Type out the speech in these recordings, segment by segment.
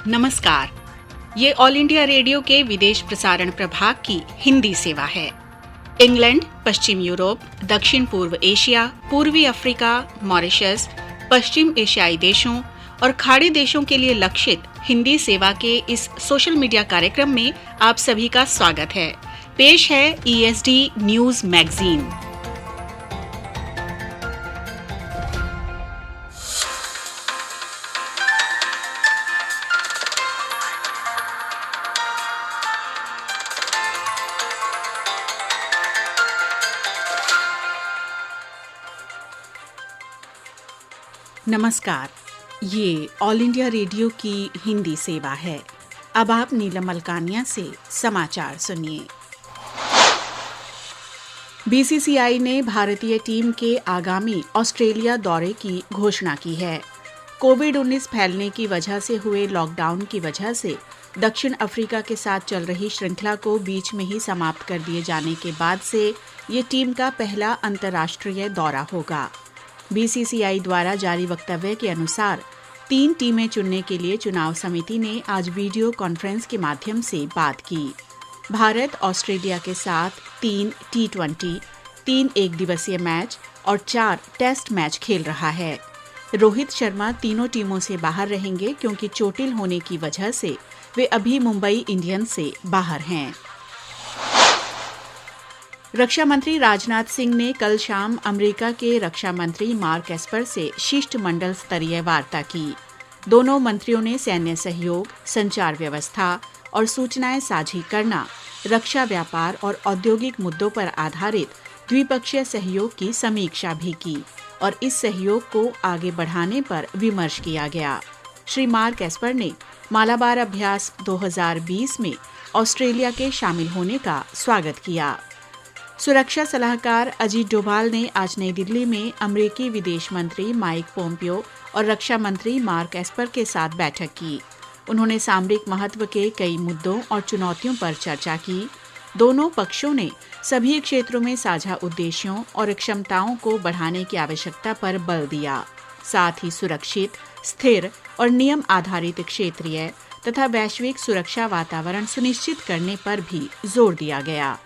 नमस्कार। ये all India radio के विदेश प्रसारण प्रभाग की हिंदी सेवा है। इंग्लैंड, पश्चिम यूरोप, दक्षिण पूर्व एशिया, पूर्वी अफ्रीका, मॉरिशस, पश्चिम एशियाई देशों और खाड़ी देशों के लिए लक्षित हिंदी सेवा के इस सोशल मीडिया कार्यक्रम में आप सभी का स्वागत है। पेश है ESD न्यूज मैगजीन। नमस्कार, ये ऑल इंडिया रेडियो की हिंदी सेवा है। अब आप नीलम मलकानिया से समाचार सुनिए। BCCI ने भारतीय टीम के आगामी ऑस्ट्रेलिया दौरे की घोषणा की है। कोविड-19 फैलने की वजह से हुए लॉकडाउन की वजह से दक्षिण अफ्रीका के साथ चल रही श्रृंखला को बीच में ही समाप्त कर दिए जाने के बाद से ये टीम का पहला अंतर्राष्ट्रीय दौरा होगा। BCCI द्वारा जारी वक्तव्य के अनुसार 3 टीमें चुनने के लिए चुनाव समिति ने आज वीडियो कॉन्फ्रेंस के माध्यम से बात की। भारत ऑस्ट्रेलिया के साथ 3 T20, 3 एक दिवसीय मैच और 4 टेस्ट मैच खेल रहा है। रोहित शर्मा तीनों टीमों से बाहर रहेंगे क्योंकि चोटिल होने की वजह से वे अभी मुंबई इंडियंस से बाहर हैं। रक्षा मंत्री राजनाथ सिंह ने कल शाम अमेरिका के रक्षा मंत्री मार्क एस्पर से शिष्टमंडल स्तरीय वार्ता की। दोनों मंत्रियों ने सैन्य सहयोग, संचार व्यवस्था और सूचनाएं साझी करना, रक्षा व्यापार और औद्योगिक मुद्दों पर आधारित द्विपक्षीय सहयोग की समीक्षा भी की और इस सहयोग को आगे बढ़ाने पर विमर्श किया गया। श्री मार्क एस्पर ने मालाबार अभ्यास 2020 में ऑस्ट्रेलिया के शामिल होने का स्वागत किया। सुरक्षा सलाहकार अजीत डोभाल ने आज नई दिल्ली में अमेरिकी विदेश मंत्री माइक पोम्पियो और रक्षा मंत्री मार्क एस्पर के साथ बैठक की। उन्होंने सामरिक महत्व के कई मुद्दों और चुनौतियों पर चर्चा की। दोनों पक्षों ने सभी क्षेत्रों में साझा उद्देश्यों और क्षमताओं को बढ़ाने की आवश्यकता पर बल दिया। साथ ही सुरक्षित, स्थिर और नियम आधारित क्षेत्रीय तथा वैश्विक सुरक्षा वातावरण सुनिश्चित करने पर भी जोर दिया गया।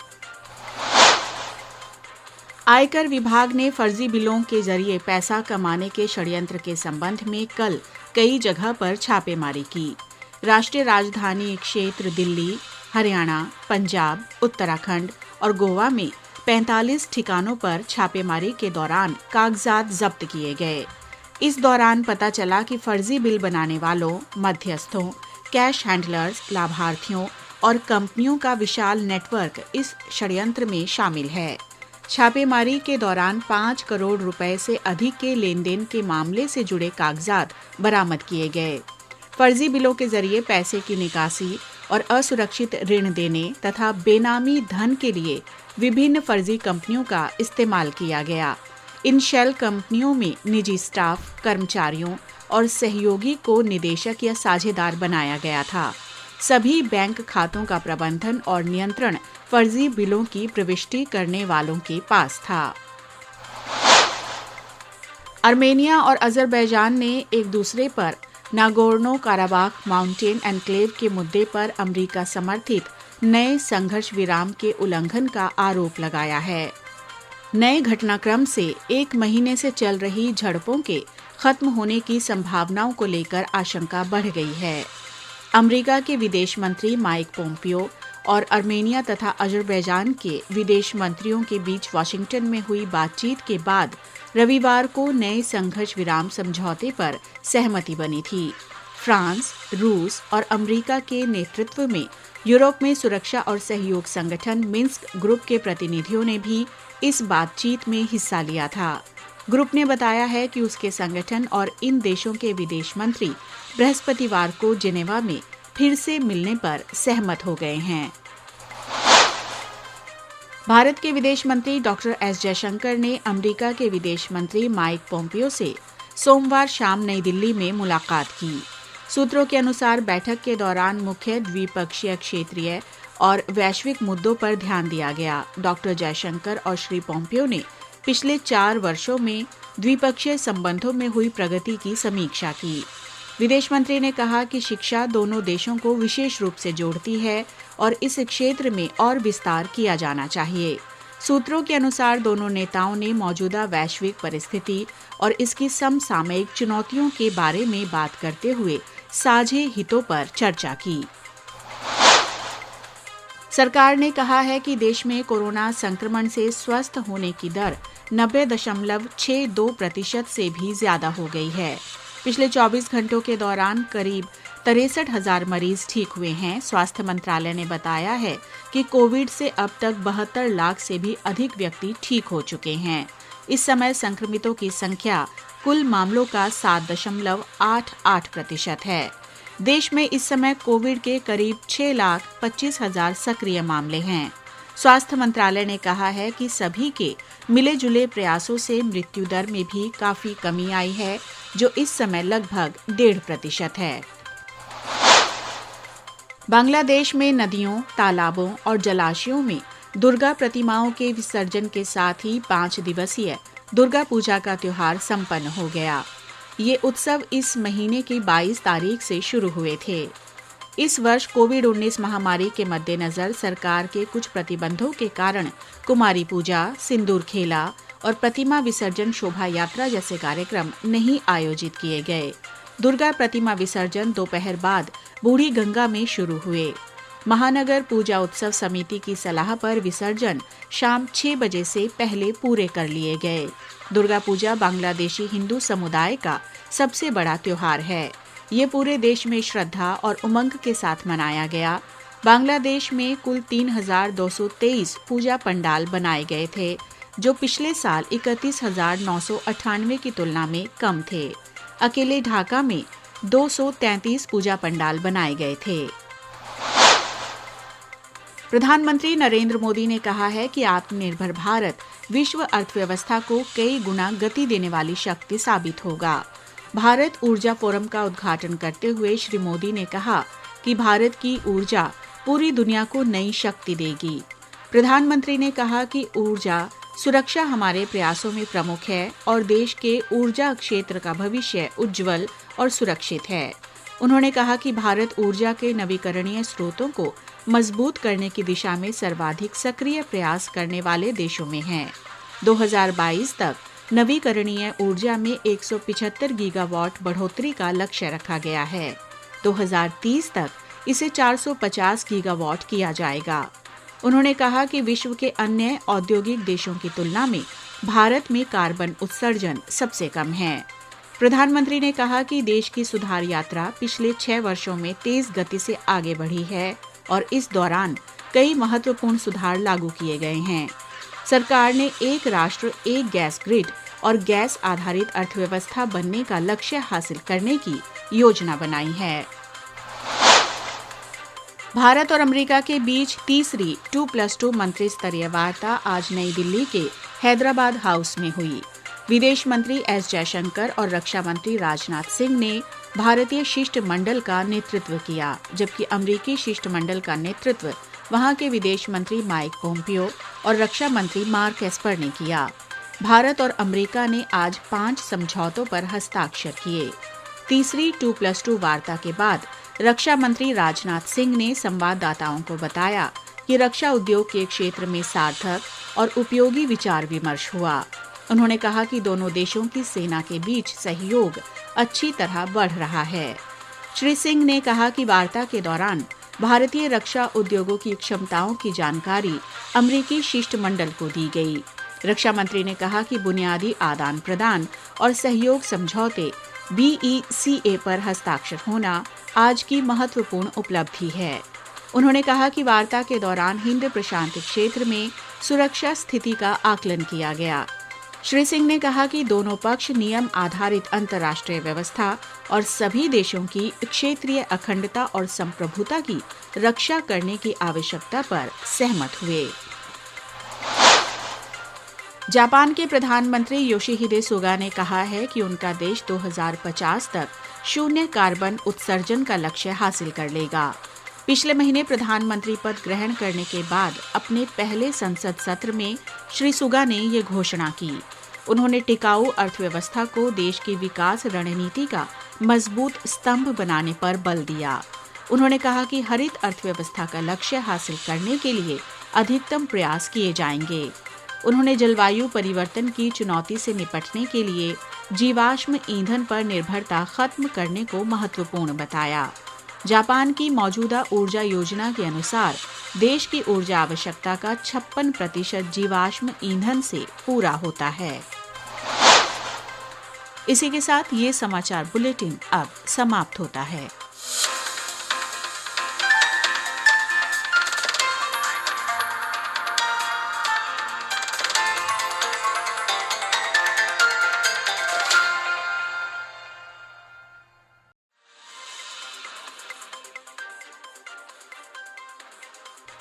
आयकर विभाग ने फर्जी बिलों के जरिए पैसा कमाने के षड्यंत्र के संबंध में कल कई जगह पर छापेमारी की। राष्ट्रीय राजधानी क्षेत्र दिल्ली, हरियाणा, पंजाब, उत्तराखंड और गोवा में 45 ठिकानों पर छापेमारी के दौरान कागजात जब्त किए गए। इस दौरान पता चला कि फर्जी बिल बनाने वालों, मध्यस्थों, कैश हैंडलर्स, लाभार्थियों और कंपनियों का विशाल नेटवर्क इस षड्यंत्र में शामिल है। छापेमारी के दौरान 5 करोड़ रुपए से अधिक के लेन देन के मामले से जुड़े कागजात बरामद किए गए। फर्जी बिलों के जरिए पैसे की निकासी और असुरक्षित ऋण देने तथा बेनामी धन के लिए विभिन्न फर्जी कंपनियों का इस्तेमाल किया गया। इन शेल कंपनियों में निजी स्टाफ, कर्मचारियों और सहयोगी को निदेशक या साझेदार बनाया गया था। सभी बैंक खातों का प्रबंधन और नियंत्रण फर्जी बिलों की प्रविष्टि करने वालों के पास था। आर्मेनिया और अजरबैजान ने एक दूसरे पर नागोर्नो काराबाख माउंटेन एन्क्लेव के मुद्दे पर अमेरिका समर्थित नए संघर्ष विराम के उल्लंघन का आरोप लगाया है। नए घटनाक्रम से 1 महीने से चल रही झड़पों के खत्म होने की संभावनाओं को लेकर आशंका बढ़ गई है। अमेरिका के विदेश मंत्री माइक पोम्पियो और आर्मेनिया तथा अजरबैजान के विदेश मंत्रियों के बीच वाशिंगटन में हुई बातचीत के बाद रविवार को नए संघर्ष विराम समझौते पर सहमति बनी थी। फ्रांस, रूस और अमेरिका के नेतृत्व में यूरोप में सुरक्षा और सहयोग संगठन मिन्स्क ग्रुप के प्रतिनिधियों ने भी इस बातचीत में हिस्सा लिया था। ग्रुप ने बताया है कि उसके संगठन और इन देशों के विदेश मंत्री बृहस्पतिवार को जेनेवा में फिर से मिलने पर सहमत हो गए हैं। भारत के विदेश मंत्री डॉक्टर एस जयशंकर ने अमेरिका के विदेश मंत्री माइक पोम्पियो से सोमवार शाम नई दिल्ली में मुलाकात की। सूत्रों के अनुसार बैठक के दौरान मुख्य द्विपक्षीय, क्षेत्रीय और वैश्विक मुद्दों पर ध्यान दिया गया। डॉक्टर जयशंकर और श्री पोम्पियो ने पिछले 4 वर्षों में द्विपक्षीय संबंधों में हुई प्रगति की समीक्षा की। विदेश मंत्री ने कहा कि शिक्षा दोनों देशों को विशेष रूप से जोड़ती है और इस क्षेत्र में और विस्तार किया जाना चाहिए। सूत्रों के अनुसार दोनों नेताओं ने मौजूदा वैश्विक परिस्थिति और इसकी समसामयिक चुनौतियों के बारे में बात करते हुए साझे हितों पर चर्चा की। सरकार ने कहा है कि देश में कोरोना संक्रमण से स्वस्थ होने की दर 90.62% से भी ज्यादा हो गई है। पिछले 24 घंटों के दौरान करीब 63,000 मरीज ठीक हुए हैं। स्वास्थ्य मंत्रालय ने बताया है कि कोविड से अब तक 72 लाख से भी अधिक व्यक्ति ठीक हो चुके हैं। इस समय संक्रमितों की संख्या कुल मामलों का 7.88% है। देश में इस समय कोविड के करीब 6,25,000 सक्रिय मामले हैं। स्वास्थ्य मंत्रालय ने कहा है कि सभी के मिले जुले प्रयासों से मृत्यु दर में भी काफी कमी आई है, जो इस समय लगभग 1.5% है। बांग्लादेश में नदियों, तालाबों और जलाशयों में दुर्गा प्रतिमाओं के विसर्जन के साथ ही 5 दिवसीय दुर्गा पूजा का त्योहार संपन्न हो गया। ये उत्सव इस महीने की 22 तारीख से शुरू हुए थे। इस वर्ष कोविड-19 महामारी के मद्देनजर सरकार के कुछ प्रतिबंधों के कारण कुमारी पूजा, सिंदूर खेला और प्रतिमा विसर्जन शोभा यात्रा जैसे कार्यक्रम नहीं आयोजित किए गए। दुर्गा प्रतिमा विसर्जन दोपहर बाद बूढ़ी गंगा में शुरू हुए। महानगर पूजा उत्सव समिति की सलाह पर विसर्जन शाम 6 बजे से पहले पूरे कर लिए गए। दुर्गा पूजा बांग्लादेशी हिंदू समुदाय का सबसे बड़ा त्योहार है। ये पूरे देश में श्रद्धा और उमंग के साथ मनाया गया। बांग्लादेश में कुल 3,223 पूजा पंडाल बनाए गए थे, जो पिछले साल 31,998 की तुलना में कम थे। अकेले ढाका में 233 पूजा पंडाल बनाए गए थे। प्रधानमंत्री नरेंद्र मोदी ने कहा है कि आत्मनिर्भर भारत विश्व अर्थव्यवस्था को कई गुना गति देने वाली शक्ति साबित होगा। भारत ऊर्जा फोरम का उद्घाटन करते हुए श्री मोदी ने कहा कि भारत की ऊर्जा पूरी दुनिया को नई शक्ति देगी। प्रधानमंत्री ने कहा कि ऊर्जा सुरक्षा हमारे प्रयासों में प्रमुख है और देश के ऊर्जा क्षेत्र का भविष्य उज्जवल और सुरक्षित है। उन्होंने कहा कि भारत ऊर्जा के नवीकरणीय स्रोतों को मजबूत करने की दिशा में सर्वाधिक सक्रिय प्रयास करने वाले देशों में है। 2022 तक नवीकरणीय ऊर्जा में 175 गीगावाट बढ़ोतरी का लक्ष्य रखा गया है। 2030 तक इसे 450 गीगावाट किया जाएगा। उन्होंने कहा कि विश्व के अन्य औद्योगिक देशों की तुलना में भारत में कार्बन उत्सर्जन सबसे कम है। प्रधानमंत्री ने कहा कि देश की सुधार यात्रा पिछले 6 वर्षों में तेज गति से आगे बढ़ी है और इस दौरान कई महत्वपूर्ण सुधार लागू किए गए हैं। सरकार ने एक राष्ट्र एक गैस ग्रिड और गैस आधारित अर्थव्यवस्था बनने का लक्ष्य हासिल करने की योजना बनाई है। भारत और अमेरिका के बीच तीसरी 2+2 मंत्री स्तरीय वार्ता आज नई दिल्ली के हैदराबाद हाउस में हुई। विदेश मंत्री एस जयशंकर और रक्षा मंत्री राजनाथ सिंह ने भारतीय शिष्टमंडल का नेतृत्व किया, जबकि अमेरिकी शिष्टमंडल का नेतृत्व वहां के विदेश मंत्री माइक पोम्पियो और रक्षा मंत्री मार्क एस्पर ने किया। भारत और अमेरिका ने आज 5 समझौतों पर हस्ताक्षर किए। तीसरी 2+2 वार्ता के बाद रक्षा मंत्री राजनाथ सिंह ने संवाददाताओं को बताया कि रक्षा उद्योग के क्षेत्र में सार्थक और उपयोगी विचार विमर्श हुआ। उन्होंने कहा कि दोनों देशों की सेना के बीच सहयोग अच्छी तरह बढ़ रहा है। श्री सिंह ने कहा कि वार्ता के दौरान भारतीय रक्षा उद्योगों की क्षमताओं की जानकारी अमेरिकी शिष्टमंडल को दी गई। रक्षा मंत्री ने कहा कि बुनियादी आदान प्रदान और सहयोग समझौते BECA पर हस्ताक्षर होना आज की महत्वपूर्ण उपलब्धि है। उन्होंने कहा कि वार्ता के दौरान हिंद प्रशांत क्षेत्र में सुरक्षा स्थिति का आकलन किया गया। श्री सिंह ने कहा कि दोनों पक्ष नियम आधारित अंतर्राष्ट्रीय व्यवस्था और सभी देशों की क्षेत्रीय अखंडता और संप्रभुता की रक्षा करने की आवश्यकता पर सहमत हुए। जापान के प्रधानमंत्री योशिहिदे सुगा ने कहा है कि उनका देश 2050 तक शून्य कार्बन उत्सर्जन का लक्ष्य हासिल कर लेगा। पिछले महीने प्रधानमंत्री पद ग्रहण करने के बाद अपने पहले संसद सत्र में श्री सुगा ने ये घोषणा की। उन्होंने टिकाऊ अर्थव्यवस्था को देश की विकास रणनीति का मजबूत स्तंभ बनाने पर बल दिया। उन्होंने कहा कि हरित अर्थव्यवस्था का लक्ष्य हासिल करने के लिए अधिकतम प्रयास किए जाएंगे। उन्होंने जलवायु परिवर्तन की चुनौती से निपटने के लिए जीवाश्म ईंधन पर निर्भरता खत्म करने को महत्वपूर्ण बताया। जापान की मौजूदा ऊर्जा योजना के अनुसार देश की ऊर्जा आवश्यकता का 56% जीवाश्म ईंधन से पूरा होता है। इसी के साथ ये समाचार बुलेटिन अब समाप्त होता है।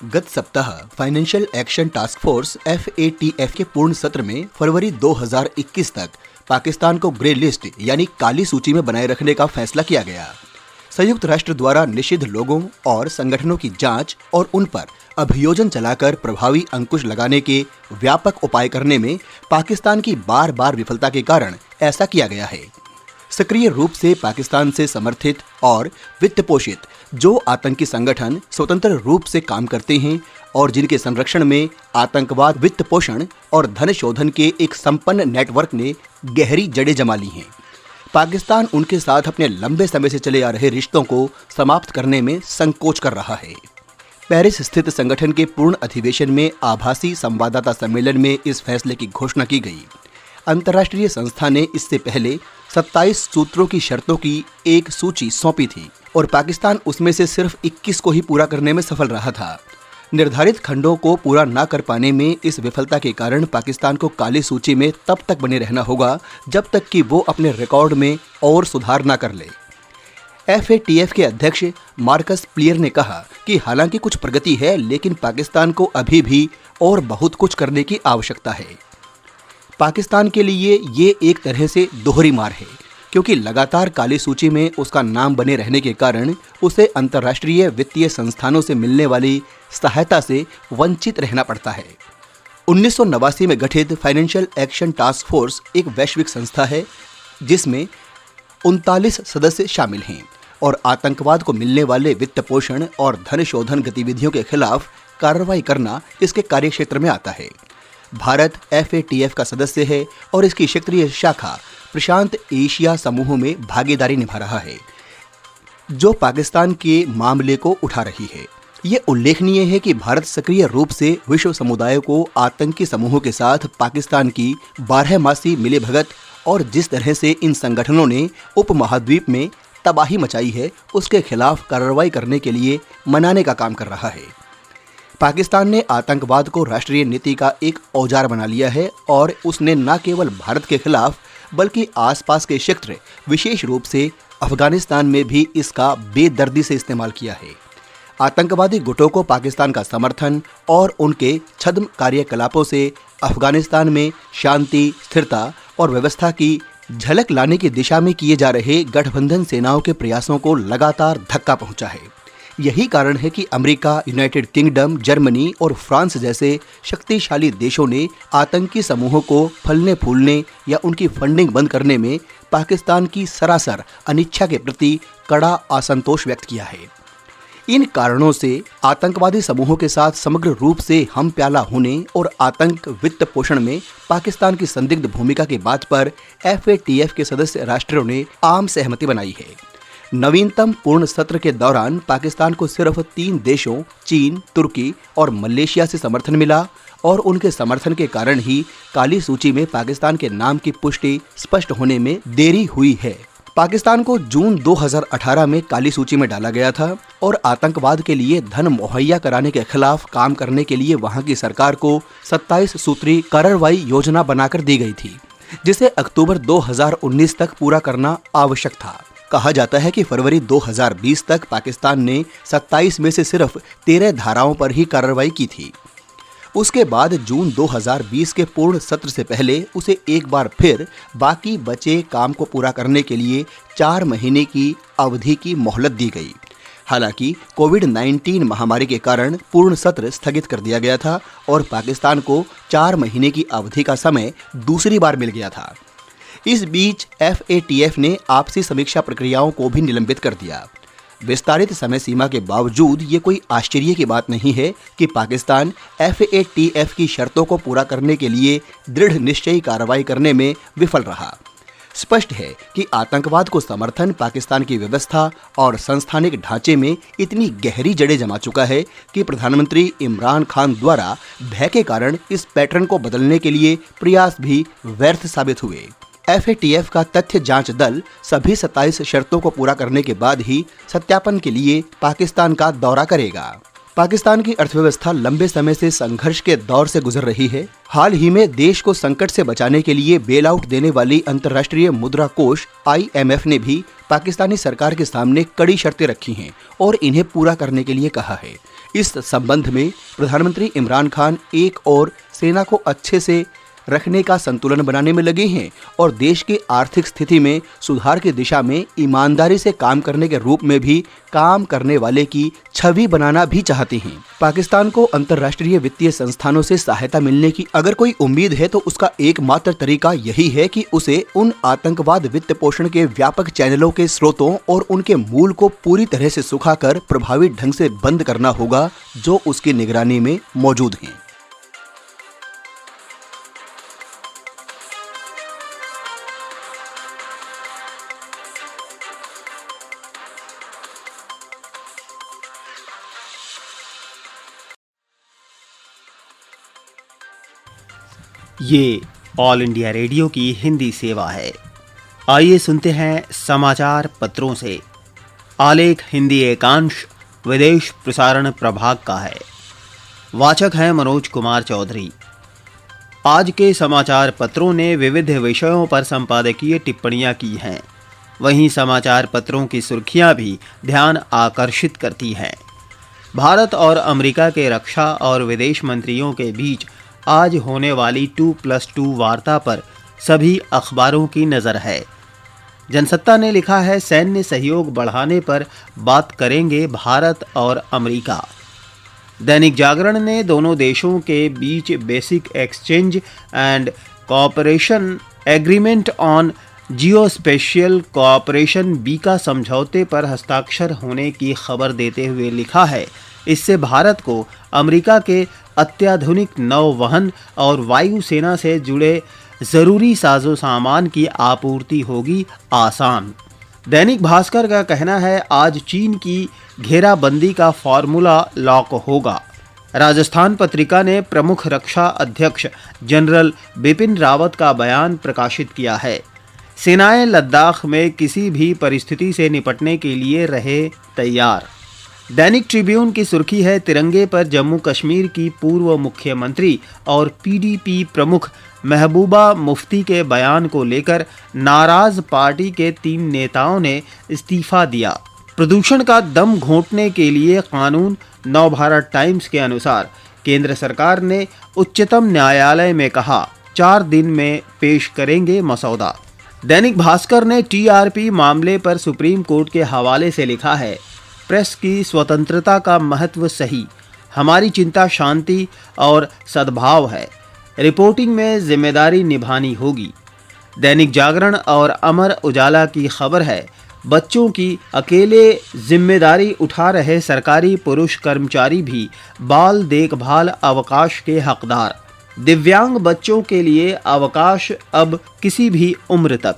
गत सप्ताह financial action task force FATF के पूर्ण सत्र में फरवरी 2021 तक पाकिस्तान को ग्रे लिस्ट यानी काली सूची में बनाए रखने का फैसला किया गया। संयुक्त राष्ट्र द्वारा निषिद्ध लोगों और संगठनों की जांच और उन पर अभियोजन चलाकर प्रभावी अंकुश लगाने के व्यापक उपाय करने में पाकिस्तान की बार बार विफलता के कारण ऐसा किया गया है। सक्रिय रूप से पाकिस्तान से समर्थित और वित्त पोषित जो आतंकी संगठन स्वतंत्र रूप से काम करते हैं और जिनके संरक्षण में आतंकवाद, वित्त पोषण और धन शोधन के एक संपन्न नेटवर्क ने गहरी जड़ें जमा ली हैं, पाकिस्तान उनके साथ अपने लंबे समय से चले आ रहे रिश्तों को समाप्त करने में संकोच कर रहा है। पेरिस स्थित संगठन के पूर्ण अधिवेशन में आभासी संवाददाता सम्मेलन में इस फैसले की घोषणा की गई। अंतर्राष्ट्रीय संस्था ने इससे पहले 27 सूत्रों की शर्तों की एक सूची सौंपी थी और पाकिस्तान उसमें से सिर्फ 21 को ही पूरा करने में सफल रहा था। निर्धारित खंडों को पूरा न कर पाने में इस विफलता के कारण पाकिस्तान को काली सूची में तब तक बने रहना होगा जब तक कि वो अपने रिकॉर्ड में और सुधार न कर ले। FATF के अध्यक्ष मार्कस प्लियर ने कहा कि हालांकि कुछ प्रगति है, लेकिन पाकिस्तान को अभी भी और बहुत कुछ करने की आवश्यकता है। पाकिस्तान के लिए ये एक तरह से दोहरी मार है, क्योंकि लगातार काली सूची में उसका नाम बने रहने के कारण उसे अंतर्राष्ट्रीय वित्तीय संस्थानों से मिलने वाली सहायता से वंचित रहना पड़ता है। 1989 में गठित फाइनेंशियल एक्शन टास्क फोर्स एक वैश्विक संस्था है जिसमें 39 सदस्य शामिल हैं और आतंकवाद को मिलने वाले वित्त पोषण और धन शोधन गतिविधियों के खिलाफ कार्रवाई करना इसके कार्यक्षेत्र में आता है। भारत FATF का सदस्य है और इसकी क्षेत्रीय शाखा प्रशांत एशिया समूह में भागीदारी निभा रहा है, जो पाकिस्तान के मामले को उठा रही है। ये उल्लेखनीय है कि भारत सक्रिय रूप से विश्व समुदाय को आतंकी समूहों के साथ पाकिस्तान की 12मासी मिलीभगत और जिस तरह से इन संगठनों ने उपमहाद्वीप में तबाही मचाई है उसके खिलाफ कार्रवाई करने के लिए मनाने का काम कर रहा है। पाकिस्तान ने आतंकवाद को राष्ट्रीय नीति का एक औजार बना लिया है और उसने न केवल भारत के खिलाफ बल्कि आसपास के क्षेत्र, विशेष रूप से अफगानिस्तान में भी इसका बेदर्दी से इस्तेमाल किया है। आतंकवादी गुटों को पाकिस्तान का समर्थन और उनके छद्म कार्यकलापों से अफगानिस्तान में शांति, स्थिरता और व्यवस्था की झलक लाने की दिशा में किए जा रहे गठबंधन सेनाओं के प्रयासों को लगातार धक्का पहुंचा है। यही कारण है कि अमेरिका, यूनाइटेड किंगडम, जर्मनी और फ्रांस जैसे शक्तिशाली देशों ने आतंकी समूहों को फलने फूलने या उनकी फंडिंग बंद करने में पाकिस्तान की सरासर अनिच्छा के प्रति कड़ा असंतोष व्यक्त किया है। इन कारणों से आतंकवादी समूहों के साथ समग्र रूप से हम प्याला होने और आतंक वित्त पोषण में पाकिस्तान की संदिग्ध भूमिका की बात पर FATF के सदस्य राष्ट्रों ने आम सहमति बनाई है। नवीनतम पूर्ण सत्र के दौरान पाकिस्तान को सिर्फ 3 देशों चीन, तुर्की और मलेशिया से समर्थन मिला और उनके समर्थन के कारण ही काली सूची में पाकिस्तान के नाम की पुष्टि स्पष्ट होने में देरी हुई है। पाकिस्तान को जून 2018 में काली सूची में डाला गया था और आतंकवाद के लिए धन मुहैया कराने के खिलाफ काम करने के लिए वहां की सरकार को 27 सूत्री कार्रवाई योजना बनाकर दी गई थी, जिसे अक्टूबर 2019 तक पूरा करना आवश्यक था। कहा जाता है कि फरवरी 2020 तक पाकिस्तान ने 27 में से सिर्फ 13 धाराओं पर ही कार्रवाई की थी। उसके बाद जून 2020 के पूर्ण सत्र से पहले उसे एक बार फिर बाकी बचे काम को पूरा करने के लिए 4 महीने की अवधि की मोहलत दी गई। हालांकि कोविड-19 महामारी के कारण पूर्ण सत्र स्थगित कर दिया गया था और पाकिस्तान को 4 महीने की अवधि का समय दूसरी बार मिल गया था। इस बीच FATF ने आपसी समीक्षा प्रक्रियाओं को भी निलंबित कर दिया। विस्तारित समय सीमा के बावजूद ये कोई आश्चर्य की बात नहीं है कि पाकिस्तान FATF की शर्तों को पूरा करने के लिए दृढ़ निश्चयी कार्रवाई करने में विफल रहा। स्पष्ट है कि आतंकवाद को समर्थन पाकिस्तान की व्यवस्था और संस्थानिक ढांचे में इतनी गहरी जड़ें जमा चुका है कि प्रधानमंत्री इमरान खान द्वारा भय के कारण इस पैटर्न को बदलने के लिए प्रयास भी व्यर्थ साबित हुए। FATF का तथ्य जांच दल सभी 27 शर्तों को पूरा करने के बाद ही सत्यापन के लिए पाकिस्तान का दौरा करेगा। पाकिस्तान की अर्थव्यवस्था लंबे समय से संघर्ष के दौर से गुजर रही है। हाल ही में देश को संकट से बचाने के लिए बेल आउट देने वाली अंतर्राष्ट्रीय मुद्रा कोष IMF ने भी पाकिस्तानी सरकार के सामने कड़ी शर्तें रखी हैं और इन्हें पूरा करने के लिए कहा है। इस संबंध में प्रधानमंत्री इमरान खान एक और सेना को अच्छे से रखने का संतुलन बनाने में लगे हैं और देश की आर्थिक स्थिति में सुधार की दिशा में ईमानदारी से काम करने के रूप में भी काम करने वाले की छवि बनाना भी चाहते हैं। पाकिस्तान को अंतर्राष्ट्रीय वित्तीय संस्थानों से सहायता मिलने की अगर कोई उम्मीद है तो उसका एकमात्र तरीका यही है कि उसे उन आतंकवाद वित्त पोषण के व्यापक चैनलों के स्रोतों और उनके मूल को पूरी तरह से सुखाकर प्रभावी ढंग से बंद करना होगा जो उसकी निगरानी में मौजूद हैं। ये ऑल इंडिया रेडियो की हिंदी सेवा है। आइए सुनते हैं समाचार पत्रों से। आलेख हिंदी एकांश विदेश प्रसारण प्रभाग का है। वाचक हैं मनोज कुमार चौधरी। आज के समाचार पत्रों ने विविध विषयों पर संपादकीय टिप्पणियां की हैं। वहीं समाचार पत्रों की सुर्खियां भी ध्यान आकर्षित करती हैं। भारत और अमेरिका के रक्षा और विदेश मंत्रियों के बीच आज होने वाली 2+2 वार्ता पर सभी अखबारों की नज़र है। जनसत्ता ने लिखा है, सैन्य सहयोग बढ़ाने पर बात करेंगे भारत और अमेरिका। दैनिक जागरण ने दोनों देशों के बीच basic exchange and cooperation agreement on geospatial cooperation BECA समझौते पर हस्ताक्षर होने की खबर देते हुए लिखा है, इससे भारत को अमेरिका के अत्याधुनिक नौवहन और वायुसेना से जुड़े जरूरी साजो सामान की आपूर्ति होगी आसान। दैनिक भास्कर का कहना है, आज चीन की घेराबंदी का फॉर्मूला लॉक होगा। राजस्थान पत्रिका ने प्रमुख रक्षा अध्यक्ष जनरल बिपिन रावत का बयान प्रकाशित किया है। सेनाएं लद्दाख में किसी भी परिस्थिति से निपटने के लिए रहे तैयार। दैनिक ट्रिब्यून की सुर्खी है, तिरंगे पर जम्मू कश्मीर की पूर्व मुख्यमंत्री और PDP प्रमुख महबूबा मुफ्ती के बयान को लेकर नाराज पार्टी के 3 नेताओं ने इस्तीफा दिया। प्रदूषण का दम घोंटने के लिए कानून। नवभारत टाइम्स के अनुसार केंद्र सरकार ने उच्चतम न्यायालय में कहा 4 दिन में पेश करेंगे मसौदा। दैनिक भास्कर ने TRP मामले पर सुप्रीम कोर्ट के हवाले से लिखा है, प्रेस की स्वतंत्रता का महत्व सही, हमारी चिंता शांति और सद्भाव है, रिपोर्टिंग में जिम्मेदारी निभानी होगी। दैनिक जागरण और अमर उजाला की खबर है, बच्चों की अकेले जिम्मेदारी उठा रहे सरकारी पुरुष कर्मचारी भी बाल देखभाल अवकाश के हकदार। दिव्यांग बच्चों के लिए अवकाश अब किसी भी उम्र तक।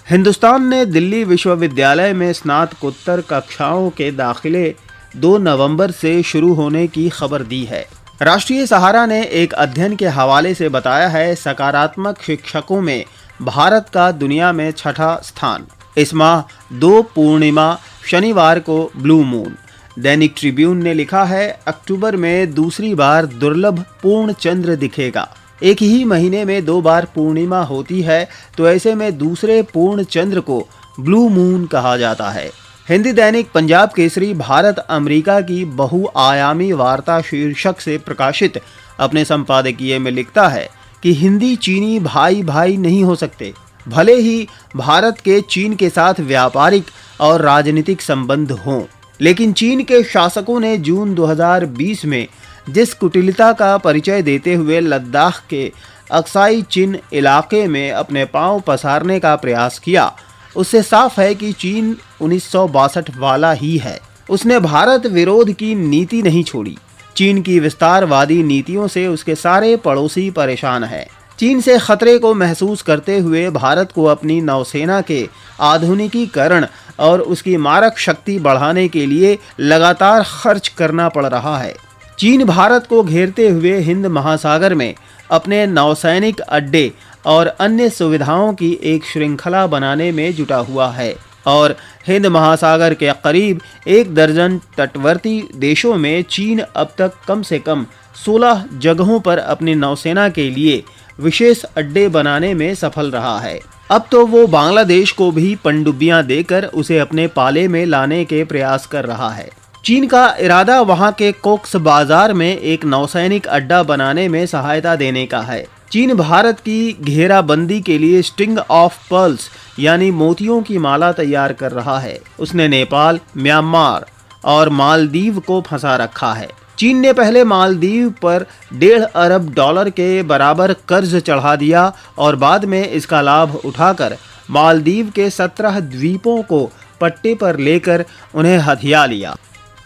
हिंदुस्तान ने दिल्ली विश्वविद्यालय में स्नातकोत्तर कक्षाओं के दाखिले 2 नवंबर से शुरू होने की खबर दी है। राष्ट्रीय सहारा ने एक अध्ययन के हवाले से बताया है, सकारात्मक शिक्षकों में भारत का दुनिया में 6ठा स्थान। इस माह 2 पूर्णिमा शनिवार को ब्लू मून। दैनिक ट्रिब्यून ने लिखा है, अक्टूबर में दूसरी बार दुर्लभ पूर्ण चंद्र दिखेगा। एक ही महीने में 2 बार पूर्णिमा होती है, तो ऐसे में दूसरे पूर्ण चंद्र को ब्लू मून कहा जाता है। हिंदी दैनिक पंजाब केसरी भारत अमेरिका की बहुआयामी वार्ता शीर्षक से प्रकाशित अपने संपादकीय में लिखता है कि हिंदी चीनी भाई भाई नहीं हो सकते। भले ही भारत के चीन के साथ व्यापारिक और राजनीतिक संबंध हों, लेकिन चीन के शासकों ने जून 2020 में जिस कुटिलता का परिचय देते हुए लद्दाख के अक्साई चिन इलाके में अपने पांव पसारने का प्रयास किया, उससे साफ है कि चीन 1962 वाला ही है। उसने भारत विरोध की नीति नहीं छोड़ी। चीन की विस्तारवादी नीतियों से उसके सारे पड़ोसी परेशान हैं। चीन से खतरे को महसूस करते हुए भारत को अपनी नौसेना के आधुनिकीकरण और उसकी मारक शक्ति बढ़ाने के लिए लगातार खर्च करना पड़ रहा है। चीन भारत को घेरते हुए हिंद महासागर में अपने नौसैनिक अड्डे और अन्य सुविधाओं की एक श्रृंखला बनाने में जुटा हुआ है और हिंद महासागर के करीब 1 दर्जन तटवर्ती देशों में चीन अब तक कम से कम 16 जगहों पर अपनी नौसेना के लिए विशेष अड्डे बनाने में सफल रहा है। अब तो वो बांग्लादेश को भी पनडुब्बियां देकर उसे अपने पाले में लाने के प्रयास कर रहा है। चीन का इरादा वहां के कोक्स बाजार में एक नौसैनिक अड्डा बनाने में सहायता देने का है। चीन भारत की घेराबंदी के लिए स्ट्रिंग ऑफ पर्ल्स यानी मोतियों की माला तैयार कर रहा है। उसने नेपाल, म्यांमार और मालदीव को फंसा रखा है। चीन ने पहले मालदीव पर $1.5 अरब के बराबर कर्ज चढ़ा दिया और बाद में इसका लाभ उठाकर मालदीव के 17 द्वीपों को पट्टे पर लेकर उन्हें हथिया लिया।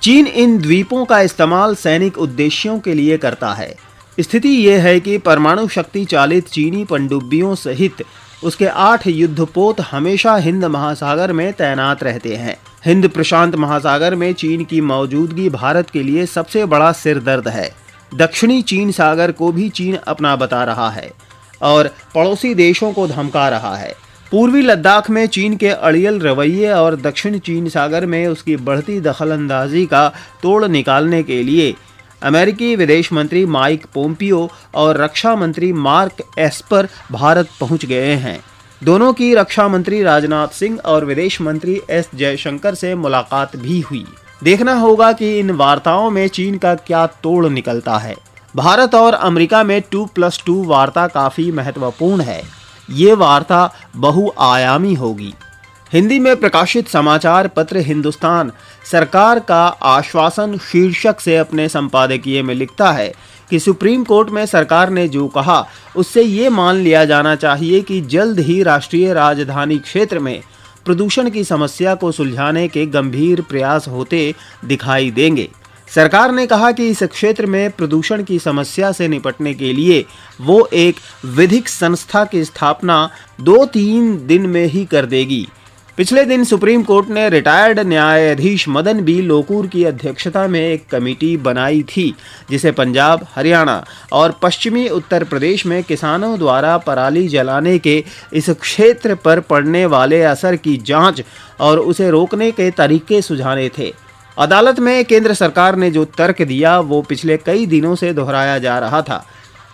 चीन इन द्वीपों का इस्तेमाल सैनिक उद्देश्यों के लिए करता है। स्थिति ये है कि परमाणु शक्ति चालित चीनी पनडुब्बियों सहित उसके 8 युद्धपोत हमेशा हिंद महासागर में तैनात रहते हैं। हिंद प्रशांत महासागर में चीन की मौजूदगी भारत के लिए सबसे बड़ा सिरदर्द है। दक्षिणी चीन सागर को भी चीन अपना बता रहा है और पड़ोसी देशों को धमका रहा है। पूर्वी लद्दाख में चीन के अड़ियल रवैये और दक्षिण चीन सागर में उसकी बढ़ती दखलंदाजी का तोड़ निकालने के लिए अमेरिकी विदेश मंत्री माइक पोम्पियो और रक्षा मंत्री मार्क एस्पर भारत पहुंच गए हैं। दोनों की रक्षा मंत्री राजनाथ सिंह और विदेश मंत्री एस जयशंकर से मुलाकात भी हुई। देखना होगा कि इन वार्ताओं में चीन का क्या तोड़ निकलता है। भारत और अमेरिका में 2+2 वार्ता काफी महत्वपूर्ण है। ये वार्ता बहुआयामी होगी। हिंदी में प्रकाशित समाचार पत्र हिंदुस्तान सरकार का आश्वासन शीर्षक से अपने संपादकीय में लिखता है कि सुप्रीम कोर्ट में सरकार ने जो कहा उससे ये मान लिया जाना चाहिए कि जल्द ही राष्ट्रीय राजधानी क्षेत्र में प्रदूषण की समस्या को सुलझाने के गंभीर प्रयास होते दिखाई देंगे। सरकार ने कहा कि इस क्षेत्र में प्रदूषण की समस्या से निपटने के लिए वो एक विधिक संस्था की स्थापना 2-3 दिन में ही कर देगी। पिछले दिन सुप्रीम कोर्ट ने रिटायर्ड न्यायाधीश मदन बी लोकुर की अध्यक्षता में एक कमेटी बनाई थी जिसे पंजाब, हरियाणा और पश्चिमी उत्तर प्रदेश में किसानों द्वारा पराली जलाने के इस क्षेत्र पर पड़ने वाले असर की जांच और उसे रोकने के तरीके सुझाने थे। अदालत में केंद्र सरकार ने जो तर्क दिया वो पिछले कई दिनों से दोहराया जा रहा था।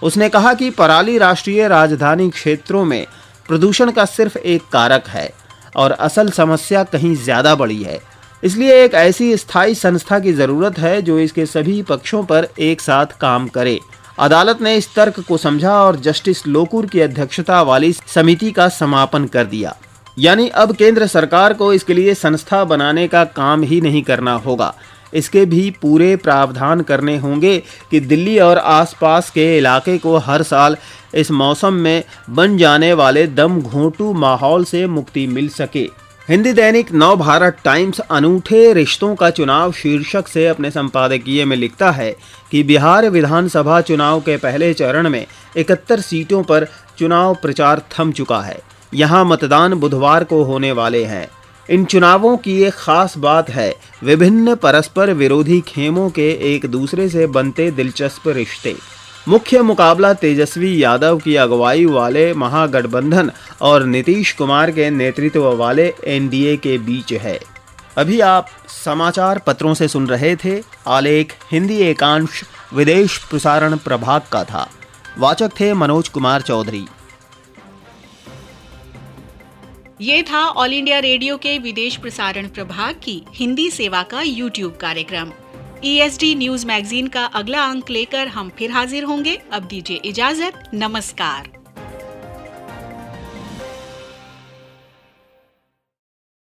उसने कहा कि पराली राष्ट्रीय राजधानी क्षेत्रों में प्रदूषण का सिर्फ एक कारक है और असल समस्या कहीं ज्यादा बड़ी है। इसलिए एक ऐसी स्थायी संस्था की जरूरत है जो इसके सभी पक्षों पर एक साथ काम करे। अदालत ने इस तर्क को समझा और जस्टिस लोकुर की अध्यक्षता वाली समिति का समापन कर दिया। यानी अब केंद्र सरकार को इसके लिए संस्था बनाने का काम ही नहीं करना होगा, इसके भी पूरे प्रावधान करने होंगे कि दिल्ली और आसपास के इलाके को हर साल इस मौसम में बन जाने वाले दम घोंटू माहौल से मुक्ति मिल सके। हिंदी दैनिक नव भारत टाइम्स अनूठे रिश्तों का चुनाव शीर्षक से अपने संपादकीय में लिखता है कि बिहार विधानसभा चुनाव के पहले चरण में 71 सीटों पर चुनाव प्रचार थम चुका है। यहाँ मतदान बुधवार को होने वाले हैं। इन चुनावों की एक खास बात है विभिन्न परस्पर विरोधी खेमों के एक दूसरे से बनते दिलचस्प रिश्ते। मुख्य मुकाबला तेजस्वी यादव की अगुवाई वाले महागठबंधन और नीतीश कुमार के नेतृत्व वाले एनडीए के बीच है। अभी आप समाचार पत्रों से सुन रहे थे। आलेख हिंदी एकांश विदेश प्रसारण प्रभाग का था। वाचक थे मनोज कुमार चौधरी। ये था ऑल इंडिया रेडियो के विदेश प्रसारण प्रभाग की हिंदी सेवा का यूट्यूब कार्यक्रम। ESD न्यूज मैगजीन का अगला अंक लेकर हम फिर हाजिर होंगे। अब दीजिए इजाजत। नमस्कार।